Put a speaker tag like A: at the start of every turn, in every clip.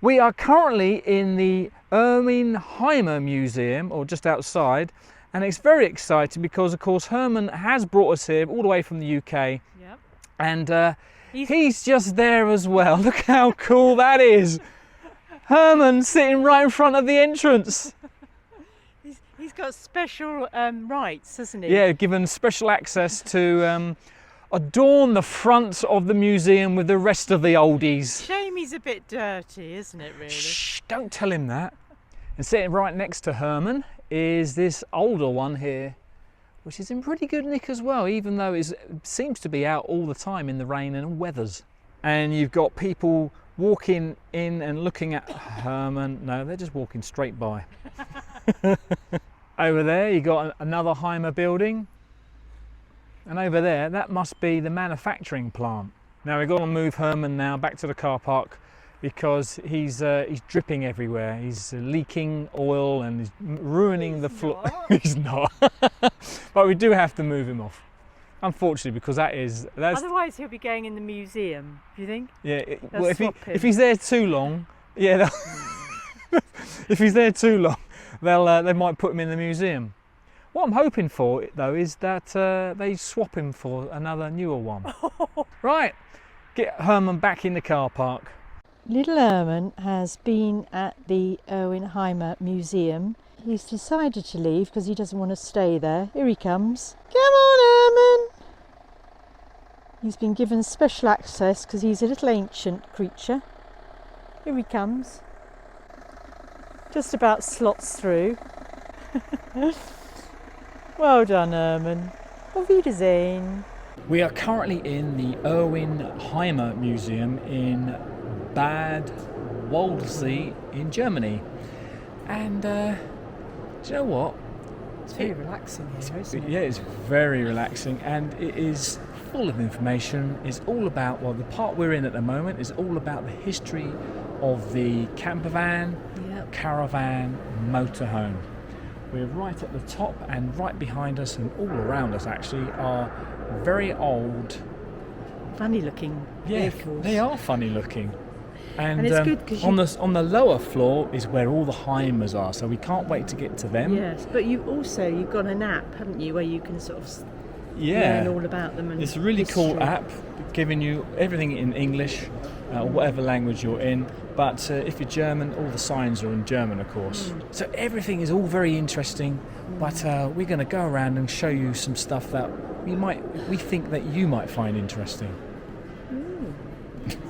A: We are currently in the Erwin Hymer Museum, or just outside, and it's very exciting because, of course, Herman has brought us here all the way from the UK.
B: Yep.
A: And he's just there as well. Look how cool that is. Herman sitting right in front of the entrance.
B: He's got special rights, hasn't he?
A: Yeah, given special access to adorn the front of the museum with the rest of the oldies.
B: Shame he's a bit dirty, isn't it, really?
A: Shh, don't tell him that. And sitting right next to Herman is this older one here, which is in pretty good nick as well, even though it seems to be out all the time in the rain and weathers. And you've got people walking in and looking at Herman. No, they're just walking straight by. Over there you got another Hymer building. And over there, that must be the manufacturing plant. Now we've got to move Herman now back to the car park because he's dripping everywhere. He's leaking oil and he's ruining the floor. He's not. But we do have to move him off, unfortunately, because that's.
B: Otherwise, he'll be going in the museum. Do you think?
A: Yeah. Well, if he's there too long, yeah. If he's there too long, they might put him in the museum. What I'm hoping for, though, is that they swap him for another newer one. Right, get Herman back in the car park.
B: Little Herman has been at the Erwin Hymer Museum. He's decided to leave because he doesn't want to stay there. Here he comes. Come on, Herman! He's been given special access because he's a little ancient creature. Here he comes. Just about slots through. Well done, Herman. Auf Wiedersehen.
A: We are currently in the Erwin Hymer Museum in Bad Waldsee in Germany. And do you know what?
B: It's very relaxing here, isn't it?
A: Yeah, it's very relaxing, and it is full of information. It's all about, well, the part we're in at the moment is all about the history of the Campervan,
B: Yep.
A: Caravan, motorhome. We're right at the top, and right behind us and all around us actually are very old,
B: Funny looking vehicles.
A: They are funny looking. And
B: it's good 'cause
A: on the lower floor is where all the Hymers are, so we can't wait to get to them.
B: Yes, but you've got an app, haven't you, where you can sort of learn all about them. And
A: it's a really cool
B: history.
A: app, giving you everything in English, or whatever language you're in. But if you're German, all the signs are in German, of course. So everything is all very interesting. But we're going to go around and show you some stuff that we think that you might find interesting.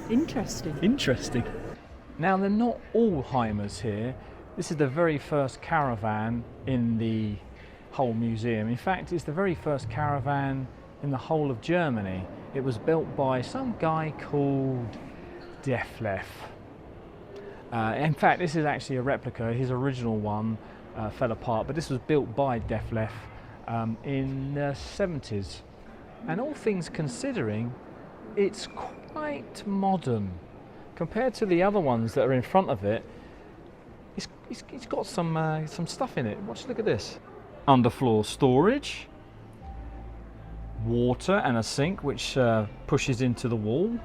B: Interesting.
A: Interesting. Now, they're not all Hymers here. This is the very first caravan in the whole museum. In fact, it's the very first caravan in the whole of Germany. It was built by some guy called Defleff. In fact, this is actually a replica. His original one fell apart, but this was built by Defleff in the 70s. And all things considering, it's quite modern. Compared to the other ones that are in front of it, it's got some stuff in it. Look at this. Underfloor storage, water and a sink which pushes into the wall.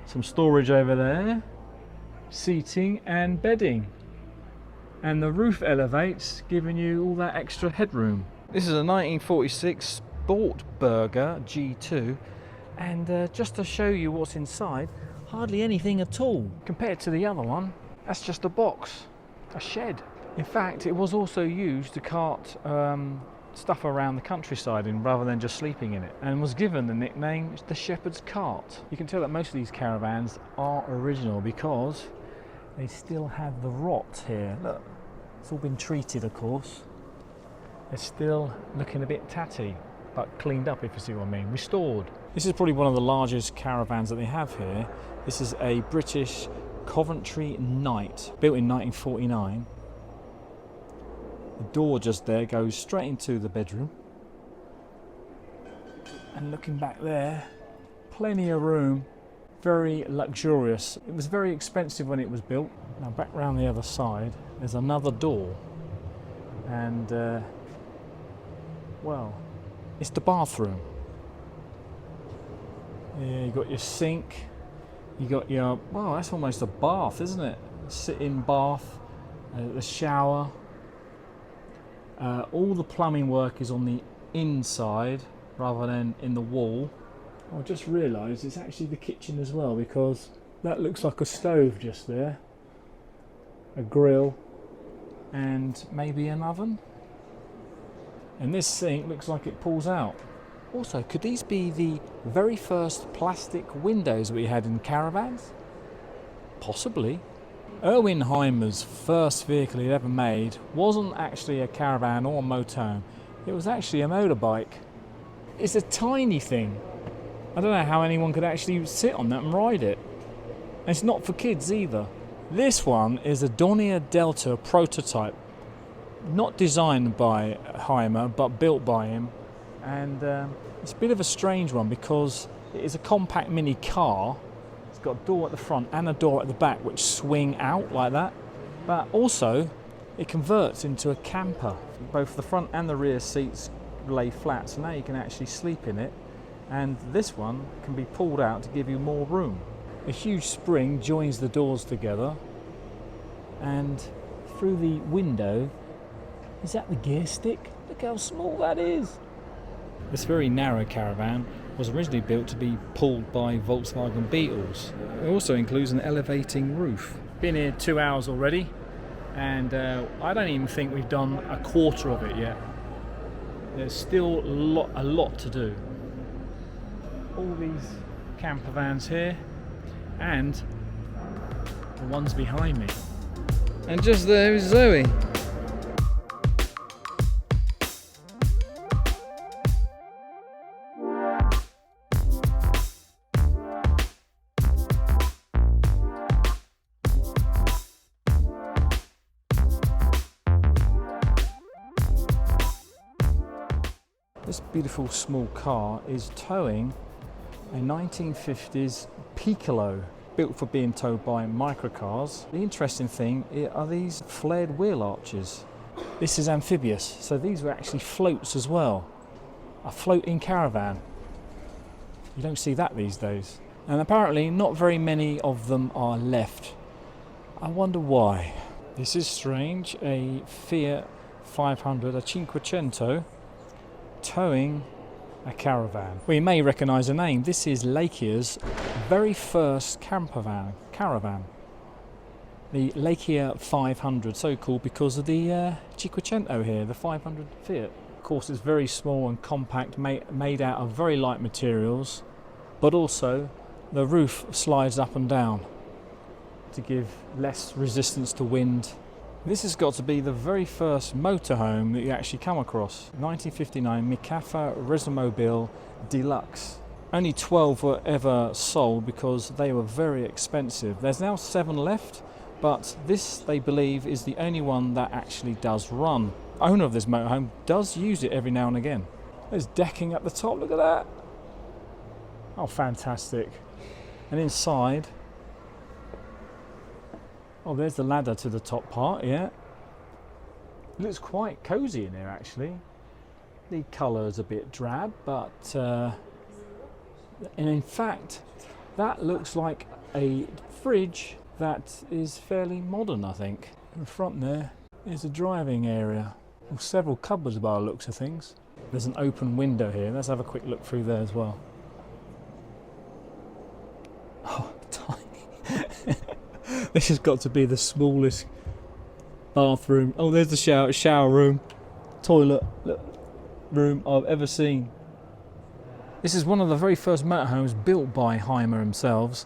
A: Some storage over there. Seating and bedding, and the roof elevates, giving you all that extra headroom. This is a 1946 Sportburger G2, and just to show you what's inside, hardly anything at all compared to the other one. That's just a box, a shed. In fact, it was also used to cart stuff around the countryside in rather than just sleeping in it, and was given the nickname the Shepherd's Cart. You can tell that most of these caravans are original because they still have the rot here. Look, it's all been treated, of course. They're still looking a bit tatty, but cleaned up, if you see what I mean, restored. This is probably one of the largest caravans that they have here. This is a British Coventry Knight, built in 1949. The door just there goes straight into the bedroom. And looking back there, plenty of room, very luxurious. It was very expensive when it was built. Now back round the other side, there's another door. And, well, it's the bathroom. Yeah, you've got your sink, You got your, well, that's almost a bath, isn't it? Sit-in bath, the shower. All the plumbing work is on the inside rather than in the wall. I just realised it's actually the kitchen as well, because that looks like a stove just there, a grill, and maybe an oven. And this sink looks like it pulls out. Also, could these be the very first plastic windows we had in Caravans? Possibly. Erwin Hymer's first vehicle he'd ever made wasn't actually a caravan or a motorhome. It was actually a motorbike. It's a tiny thing. I don't know how anyone could actually sit on that and ride it. And it's not for kids either. This one is a Dornier Delta prototype. Not designed by Hymer, but built by him. And it's a bit of a strange one because it is a compact mini car. It's got a door at the front and a door at the back which swing out like that. But also it converts into a camper. Both the front and the rear seats lay flat, so now you can actually sleep in it. And this one can be pulled out to give you more room. A huge spring joins the doors together, and through the window, is that the gear stick? Look how small that is. This very narrow caravan was originally built to be pulled by Volkswagen Beetles. It also includes an elevating roof. Been here 2 hours already, and I don't even think we've done a quarter of it yet. There's still a lot to do. All these camper vans here, and the ones behind me. And just there is Zoe. This beautiful small car is towing a 1950s Piccolo, built for being towed by microcars. The interesting thing are these flared wheel arches. This is amphibious, so these were actually floats as well. A floating caravan. You don't see that these days. And apparently not very many of them are left. I wonder why. This is strange, a Fiat 500, a Cinquecento, towing a caravan. We may recognise the name. This is Lakia's very first caravan. The Lakia 500, so called because of the Cinquecento here, the 500 Fiat. Of course, it's very small and compact, made out of very light materials, but also the roof slides up and down to give less resistance to wind. This has got to be the very first motorhome that you actually come across. 1959 Mikafa Resomobile Deluxe. Only 12 were ever sold because they were very expensive. There's now 7 left, but this, they believe, is the only one that actually does run. The owner of this motorhome does use it every now and again. There's decking at the top, look at that. Oh, fantastic. And inside, oh, there's the ladder to the top part, yeah. It looks quite cosy in here, actually. The colour is a bit drab, but and in fact, that looks like a fridge that is fairly modern, I think. In front there is a driving area, with several cupboards by the looks of things. There's an open window here. Let's have a quick look through there as well. Oh, tiny. This has got to be the smallest bathroom. Oh, there's the shower room, toilet room I've ever seen. This is one of the very first motorhomes built by Hymer themselves.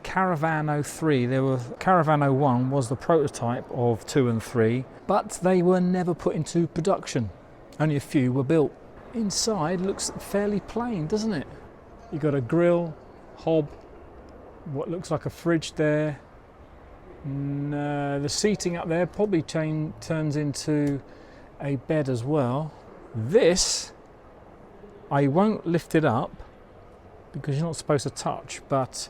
A: Caravan 03. Caravan 01 was the prototype of 2 and 3, but they were never put into production. Only a few were built. Inside looks fairly plain, doesn't it? You've got a grill, hob, what looks like a fridge there. The seating up there probably turns into a bed as well. This, I won't lift it up because you're not supposed to touch, but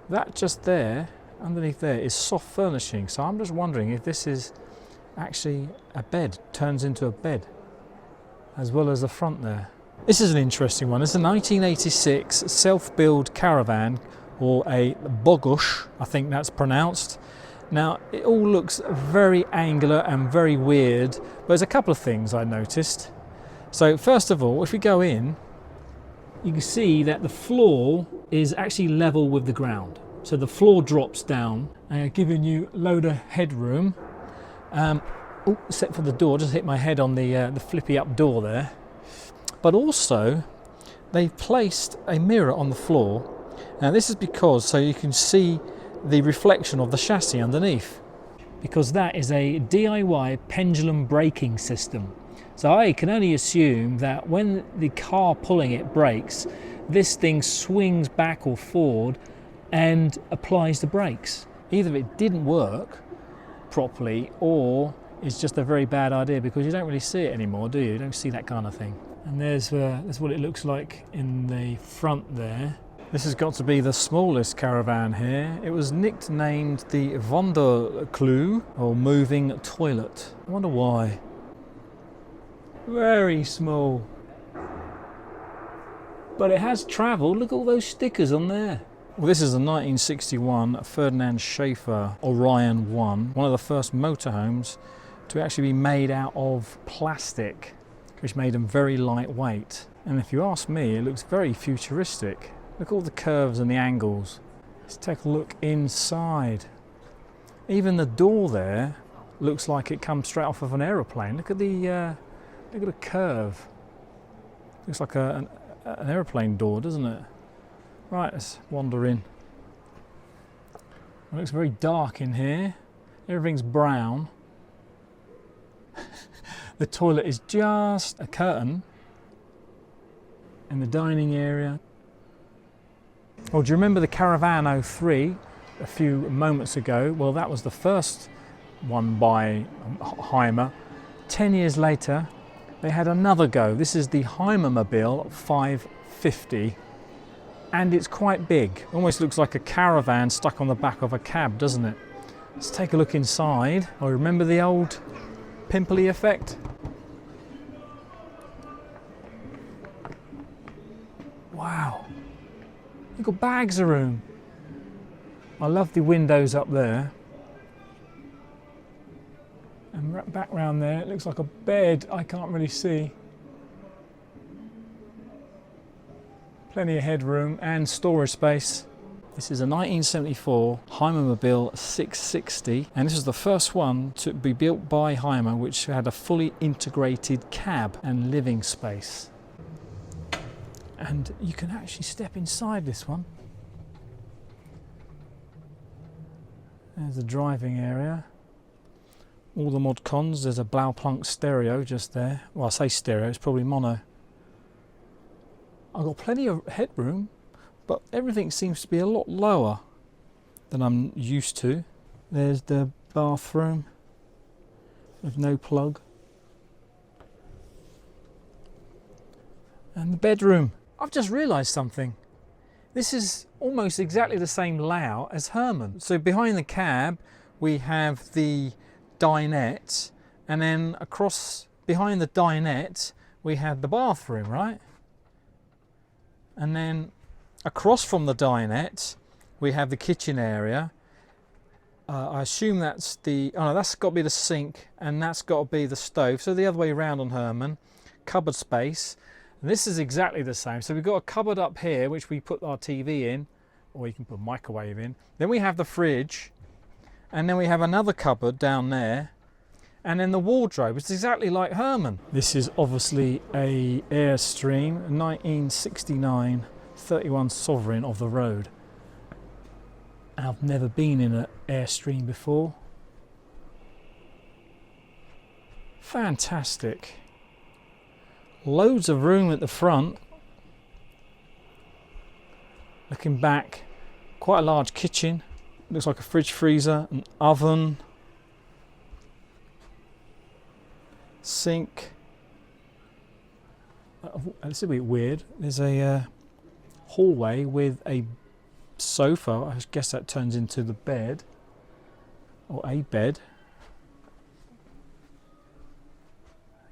A: that just there, underneath there, is soft furnishing. So I'm just wondering if this is actually a bed, turns into a bed, as well as the front there. This is an interesting one. It's a 1986 self-build caravan or a bogush, I think that's pronounced. Now it all looks very angular and very weird, but there's a couple of things I noticed. So first of all, if we go in, you can see that the floor is actually level with the ground. So the floor drops down, giving you a load of headroom. Except for the door, just hit my head on the flippy up door there. But also, they've placed a mirror on the floor. Now this is because so you can see the reflection of the chassis underneath, because that is a DIY pendulum braking system. So I can only assume that when the car pulling it brakes, this thing swings back or forward and applies the brakes. Either it didn't work properly or it's just a very bad idea, because you don't really see it anymore, do you? You don't see that kind of thing. And there's what it looks like in the front there. This has got to be the smallest caravan here. It was nicknamed the Wonderklu, or moving toilet. I wonder why. Very small. But it has travelled. Look at all those stickers on there. Well, this is a 1961 Ferdinand Schaefer Orion 1, one of the first motorhomes to actually be made out of plastic, which made them very lightweight. And if you ask me, it looks very futuristic. Look at all the curves and the angles. Let's take a look inside. Even the door there looks like it comes straight off of an aeroplane. Look at the curve. Looks like an aeroplane door, doesn't it? Right, let's wander in. It looks very dark in here. Everything's brown. The toilet is just a curtain. And the dining area. Well, do you remember the Caravan 03 a few moments ago? Well, that was the first one by Hymer. 10 years later, they had another go. This is the Hymer Mobile 550, and it's quite big. Almost looks like a caravan stuck on the back of a cab, doesn't it? Let's take a look inside. Oh, remember the old pimply effect? Wow. You've got bags of room. I love the windows up there. And back round there, it looks like a bed. I can't really see. Plenty of headroom and storage space. This is a 1974 Hymer Mobile 660, and this is the first one to be built by Hymer, which had a fully integrated cab and living space. And you can actually step inside this one. There's the driving area. All the mod cons. There's a Blaupunkt stereo just there. Well, I say stereo, it's probably mono. I've got plenty of headroom, but everything seems to be a lot lower than I'm used to. There's the bathroom with no plug. And the bedroom. I've just realised something. This is almost exactly the same layout as Herman. So behind the cab we have the dinette, and then across behind the dinette we have the bathroom, right? And then across from the dinette we have the kitchen area. I assume that's the, oh no, that's got to be the sink, and that's got to be the stove. So the other way around on Herman. Cupboard space. And this is exactly the same. So we've got a cupboard up here which we put our TV in, or you can put a microwave in. Then we have the fridge, and then we have another cupboard down there, and then the wardrobe. It's exactly like Herman. This is obviously a Airstream, 1969 31 Sovereign of the road. And I've never been in an Airstream before. Fantastic. Loads of room at the front. Looking back, quite a large kitchen. Looks like a fridge, freezer, an oven, sink. It's a bit weird. There's a hallway with a sofa. I guess that turns into the bed, or a bed.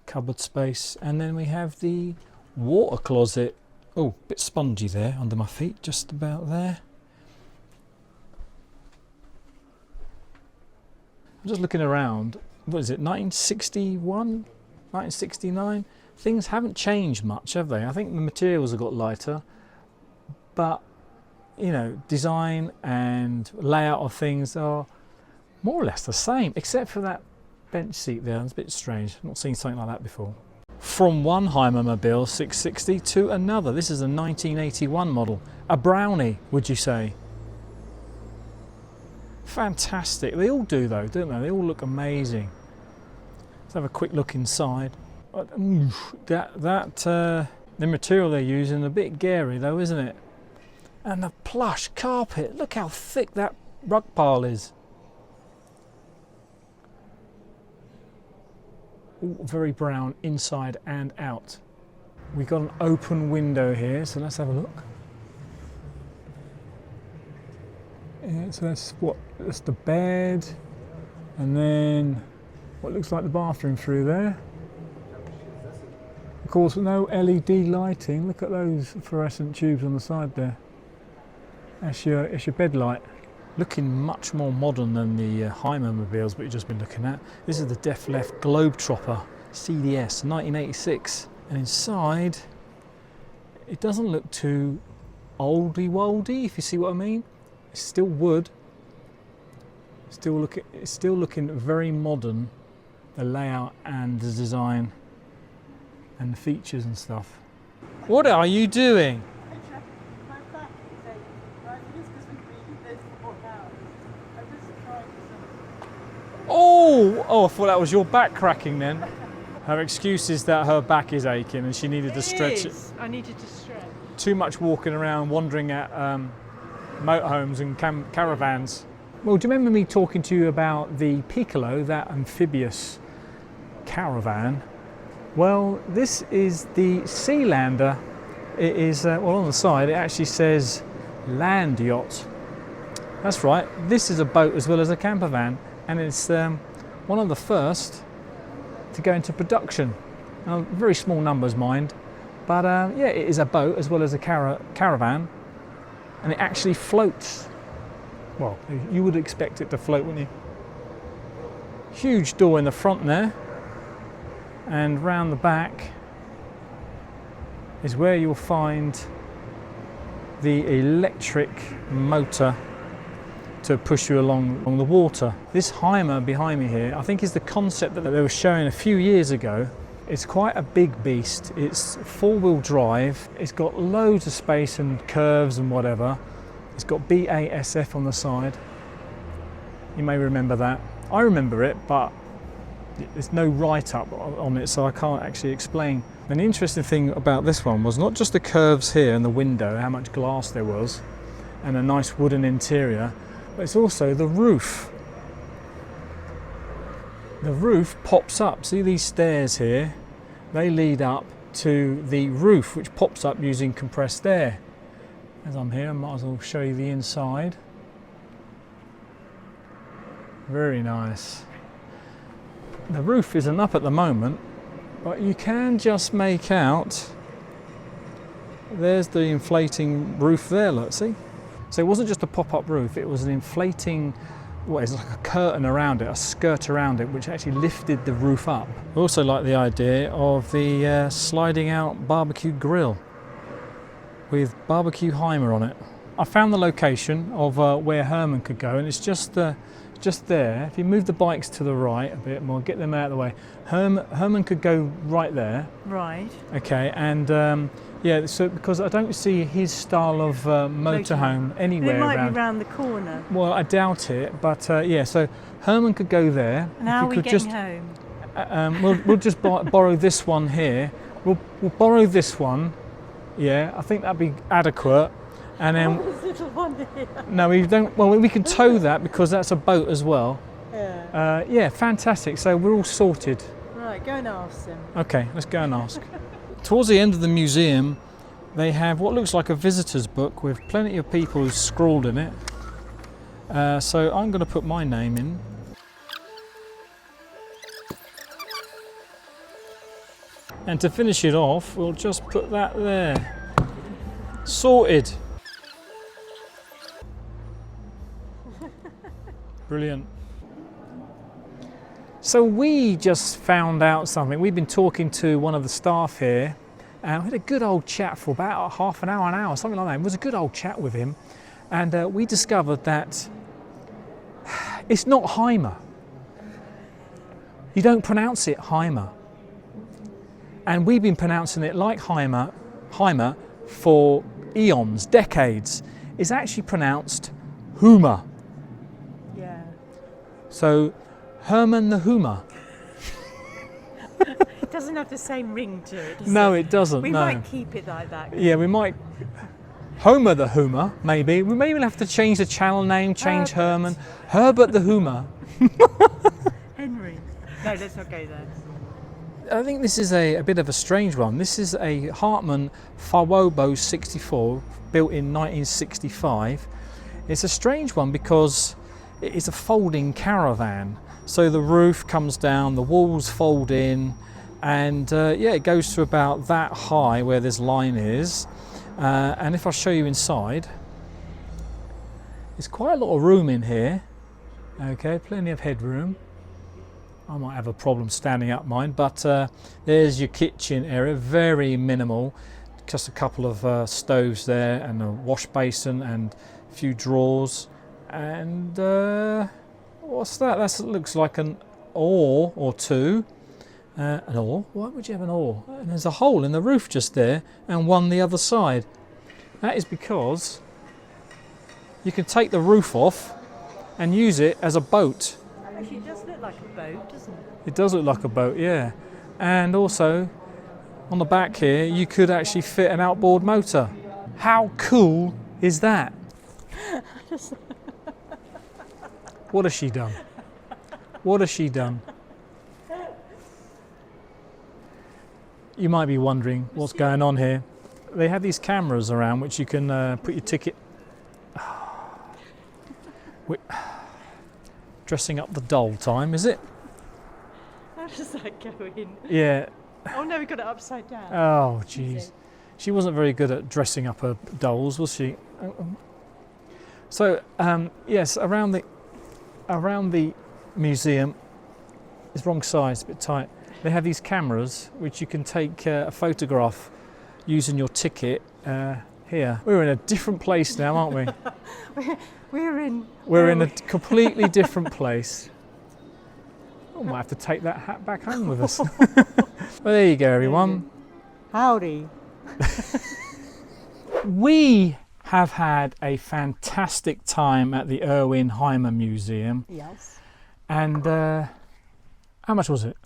A: Cupboard space, and then we have the water closet. Oh, a bit spongy there under my feet, just about there. I'm just looking around. What is it, 1961, 1969? Things haven't changed much, have they? I think the materials have got lighter, but you know, design and layout of things are more or less the same, except for that bench seat there. It's a bit strange. I've not seen something like that before. From one Hymer Mobile 660 to another. This is a 1981 model. A brownie, would you say? Fantastic. They all do though, don't they? They all look amazing. Let's have a quick look inside. The material they're using, a bit gary though, isn't it? And the plush carpet. Look how thick that rug pile is. All very brown inside and out. We've got an open window here, so let's have a look. Yeah, so that's the bed, and then what looks like the bathroom through there. Of course, no LED lighting. Look at those fluorescent tubes on the side there. That's your bed light. Looking much more modern than the Hymer mobiles we've just been looking at. This is the Def Left Globetrotter CDS 1986, and inside it doesn't look too oldie-woldy, if you see what I mean. It's still wood. It's still looking very modern. The layout and the design and the features and stuff. What are you doing? Oh, I thought that was your back cracking then. Her excuse is that her back is aching and she needed to stretch it.
B: I needed to stretch.
A: Too much walking around wandering at motorhomes and caravans. Well, do you remember me talking to you about the Piccolo, that amphibious caravan? Well, this is the Sealander. It is, well, on the side it actually says land yacht. That's right, this is a boat as well as a campervan, and it's one of the first to go into production. Now, very small numbers, mind, but yeah, it is a boat as well as a caravan, and it actually floats. Well, you would expect it to float, wouldn't you? Huge door in the front there, and round the back is where you'll find the electric motor to push you along the water. This Hymer behind me here, I think is the concept that they were showing a few years ago. It's quite a big beast. It's four-wheel drive. It's got loads of space and curves and whatever. It's got BASF on the side. You may remember that. I remember it, but there's no write-up on it, so I can't actually explain. And the interesting thing about this one was not just the curves here and the window, how much glass there was, and a nice wooden interior, but it's also the roof. The roof pops up. See these stairs here? They lead up to the roof, which pops up using compressed air. As I'm here, I might as well show you the inside. Very nice. The roof isn't up at the moment, but you can just make out, there's the inflating roof there, look, see? So it wasn't just a pop-up roof, it was an inflating, well, it's like a curtain around it, a skirt around it, which actually lifted the roof up. I also like the idea of the sliding out barbecue grill with barbecue Hymer on it. I found the location of where Herman could go, and it's just there. If you move the bikes to the right a bit more, get them out of the way, Herman could go right there.
B: Right.
A: Okay, and yeah, so because I don't see his style of motorhome anywhere
B: around. It might
A: around.
B: be round the corner.
A: Well, I doubt it, but yeah, so Herman could go there.
B: And how are we getting home?
A: We'll just borrow this one here. We'll borrow this one. Yeah, I think that'd be adequate. And then
B: this little one here.
A: No, we don't. Well, we can tow that because that's a boat as well.
B: Yeah.
A: Yeah, fantastic. So we're all sorted.
B: Right, go and ask them.
A: Okay, let's go and ask. Towards the end of the museum, they have what looks like a visitor's book with plenty of people who've scrawled in it. So I'm going to put my name in. And to finish it off, we'll just put that there. Sorted. Brilliant. So we just found out something. We've been talking to one of the staff here, and we had a good old chat for about half an hour, something like that. It was a good old chat with him, and we discovered that it's not Hymer. You don't pronounce it Hymer. And we've been pronouncing it like Hymer for eons, decades. It's actually pronounced Hoomer.
B: Yeah.
A: So Herman the Hoomer.
B: It doesn't have the same ring to it, does
A: No,
B: it?
A: it doesn't.
B: We
A: no.
B: might keep it like that.
A: Yeah, we might. Homer the Hoomer, maybe. We maybe have to change the channel name, change
B: Herbert.
A: Herman. Herbert the Hoomer.
B: Henry. No, let's not go there.
A: I think this is a bit of a strange one. This is a Hartmann Fawobo 64, built in 1965. It's a strange one because it's a folding caravan. So the roof comes down, the walls fold in, and yeah, it goes to about that high where this line is. And if I show you inside, there's quite a lot of room in here. Okay, plenty of headroom. I might have a problem standing up mine, but there's your kitchen area, very minimal. Just a couple of stoves there and a wash basin and a few drawers. And what's that? That looks like an oar or two. An oar? Why would you have an oar? And there's a hole in the roof just there and one the other side. That is because you can take the roof off and use it as a boat.
B: Actually, it does look like a boat, doesn't it?
A: It does look like a boat, yeah. And also, on the back here, you could actually fit an outboard motor. How cool is that? What has she done? What has she done? You might be wondering what's going on here. They have these cameras around which you can put your ticket... Dressing up the doll time, is it?
B: How does that go in?
A: Yeah.
B: Oh no, we got it upside down.
A: Oh, jeez. She wasn't very good at dressing up her dolls, was she? So, yes, around the museum, it's wrong size, a bit tight. They have these cameras which you can take a photograph using your ticket. Here, we're in a different place now, aren't we? We're in a completely different place. Oh, might have to take that hat back home with us. Well, there you go, everyone.
B: Howdy.
A: We have had a fantastic time at the Erwin Hymer Museum.
B: Yes.
A: And how much was it?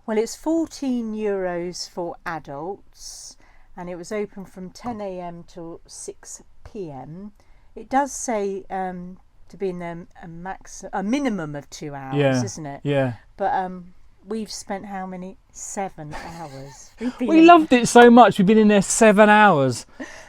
B: Well, it's €14 for adults, and it was open from 10 a.m. till 6 p.m. It does say to be in there a minimum of 2 hours,
A: Yeah,
B: isn't it?
A: yeah.
B: But we've spent how many? 7 hours.
A: We loved it so much. We've been in there 7 hours.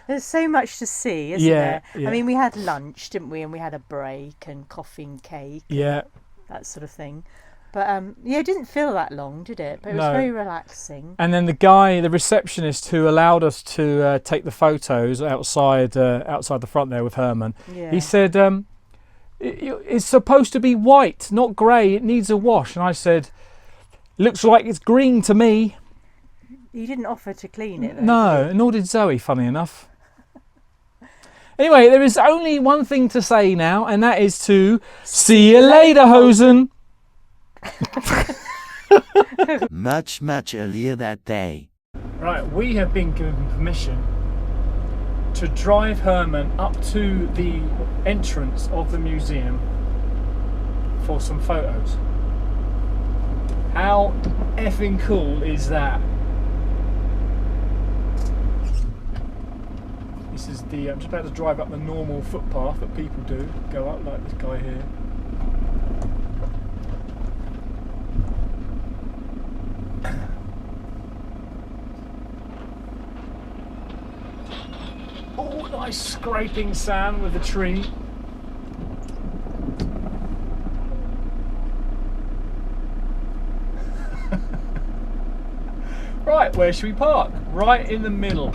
B: There's so much to see, isn't
A: Yeah,
B: there?
A: yeah.
B: I mean, we had lunch, didn't we? And we had a break and coffee and cake.
A: Yeah.
B: That sort of thing. But yeah, it didn't feel that long, did it? But it was
A: No.
B: very relaxing.
A: And then the receptionist who allowed us to take the photos outside the front there with Herman,
B: Yeah.
A: he said, it's supposed to be white, not grey. It needs a wash. And I said, looks like it's green to me.
B: You didn't offer to clean it, though.
A: No, nor did Zoe, funny enough. Anyway, there is only one thing to say now, and that is to see you later, Hosen.
C: Much earlier that day.
A: Right, we have been given permission to drive Herman up to the entrance of the museum for some photos. How effing cool is that? This is the, I'm just about to drive up the normal footpath that people do, go up like this guy here. Oh, nice scraping sound with the tree. Right, where should we park? Right in the middle.